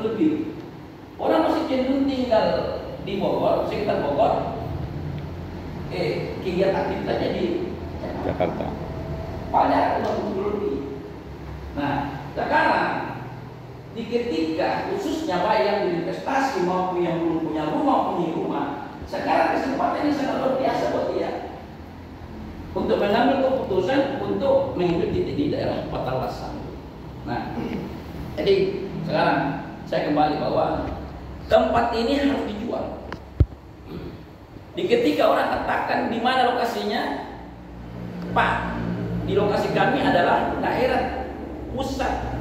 lebih. Orang masih cenderung tinggal di Bogor, sekitar Bogor. Kegiatan aktivitasnya di Jakarta. Padahal 50 lebih. Nah, sekarang di ketika khususnya baik yang berinvestasi maupun yang belum punya rumah punya rumah, sekarang kesempatan ini sangat luar biasa buat dia untuk mengambil keputusan untuk menghidup di daerah Patalasan. Nah, jadi sekarang saya kembali bahwa tempat ini harus dijual. Di ketika orang katakan di mana lokasinya, Pak, di lokasi kami adalah daerah pusat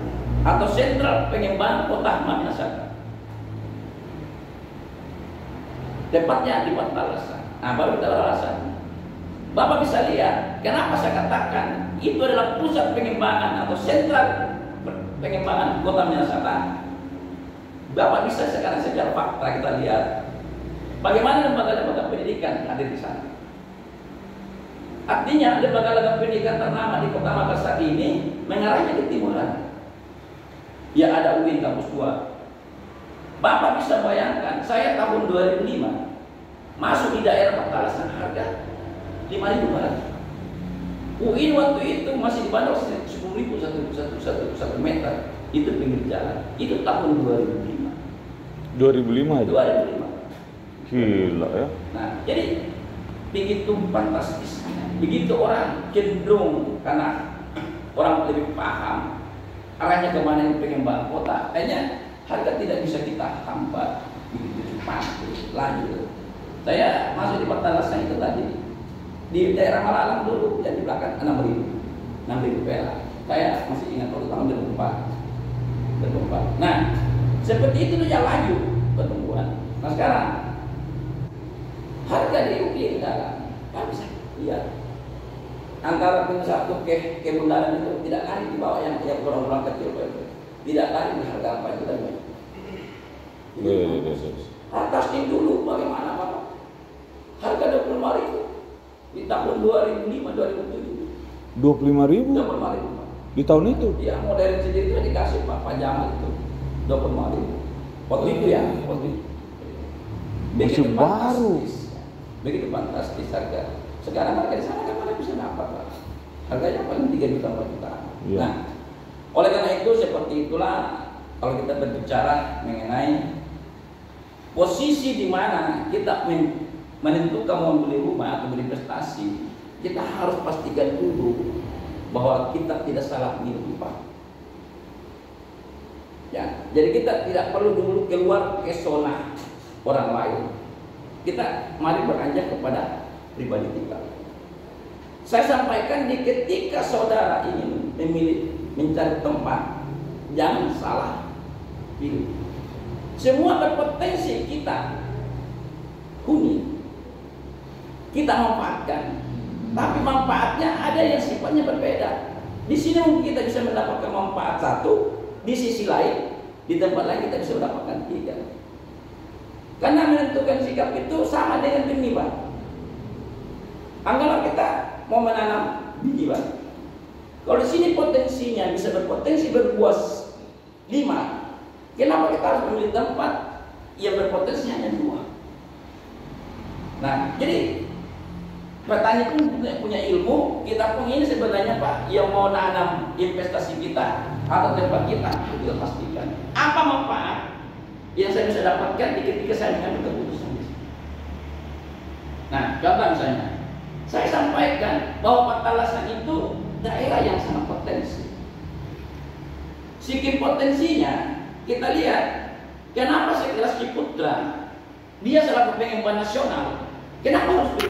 atau sentral pengembangan kota Makassar. Tepatnya di Patalasan. Nah, baru kita alasan. Bapak bisa lihat kenapa saya katakan itu adalah pusat pengembangan atau sentral pengembangan kota Makassar. Bapak bisa sekarang secara fakta kita lihat bagaimana lembaga-lembaga pendidikan hadir di sana. Artinya lembaga-lembaga pendidikan ternama di kota Makassar ini mengarahnya ke timuran. Ya, ada UIN kampus 2. Bapak bisa bayangkan, saya tahun 2005 masuk di daerah Patalasan harga 5.000. UIN waktu itu masih dibanderol 10.000 satu meter. Itu pinggir jalan. Itu tahun 2005. 2005 aja. 2005. Gila ya. Nah, jadi begitu fantastisnya. Begitu orang cenderung karena orang lebih paham arahnya kemana yang pengembangan kota. Akhirnya harga tidak bisa kita hambat begitu cepat. Lanjut. Saya masuk di Patalasan itu tadi di daerah Malalang dulu yang di belakang 6.000 perak. Saya masih ingat waktu tahun 2004. Nah, seperti itu saja laju pertumbuhan. Nah, sekarang harga di UIN dalam nggak bisa lihat antara satu ke bundaran itu tidak lari di bawah yang orang-orang kecil itu tidak lari di harga apa itu tadi. Atas ini dulu bagaimana Pak? Harga 25.000 di tahun 2005-2007. 25.000? 25.000. Di tahun itu? Ya, modern sendiri itu dikasih Pak Pajamal itu 25.000. Waktu itu ya, waktu itu. Masih baru. Begitu fantastis harga. Sekarang harga di sana kan mana bisa dapat Pak? Harganya paling 3 juta 4 juta. Ya. Nah, oleh karena itu seperti itulah kalau kita berbicara mengenai posisi di mana kita menentukan mau beli rumah atau berinvestasi, kita harus pastikan dulu bahwa kita tidak salah milih Pak. Ya, jadi kita tidak perlu dulu keluar ke zona orang lain. Kita mari beranjak kepada pribadi kita. Saya sampaikan di ketika saudara ingin memilih mencari tempat, jangan salah pilih. Semua berpotensi kita huni, kita manfaatkan, tapi manfaatnya ada yang sifatnya berbeda. Di sini mungkin kita bisa mendapatkan manfaat satu, di sisi lain, di tempat lain kita bisa mendapatkan 3. Karena menentukan sikap itu sama dengan benih Pak. Anggaplah kita mau menanam biji Pak. Kalau di sini potensinya bisa berpotensi berbuah 5, kenapa kita harus memilih tempat yang berpotensi hanya 2? Nah, jadi petani pun punya ilmu, kita pun ini sebenarnya Pak yang mau nanam investasi kita atau tempat kita pastikan apa manfaat yang saya bisa dapatkan ketika saya mengambil keputusan. Nah, contoh misalnya, saya sampaikan bahwa Patalasan itu daerah yang sangat potensi. Segi potensinya kita lihat, kenapa sekelas Ciputra dia selaku pengembang nasional, kenapa harus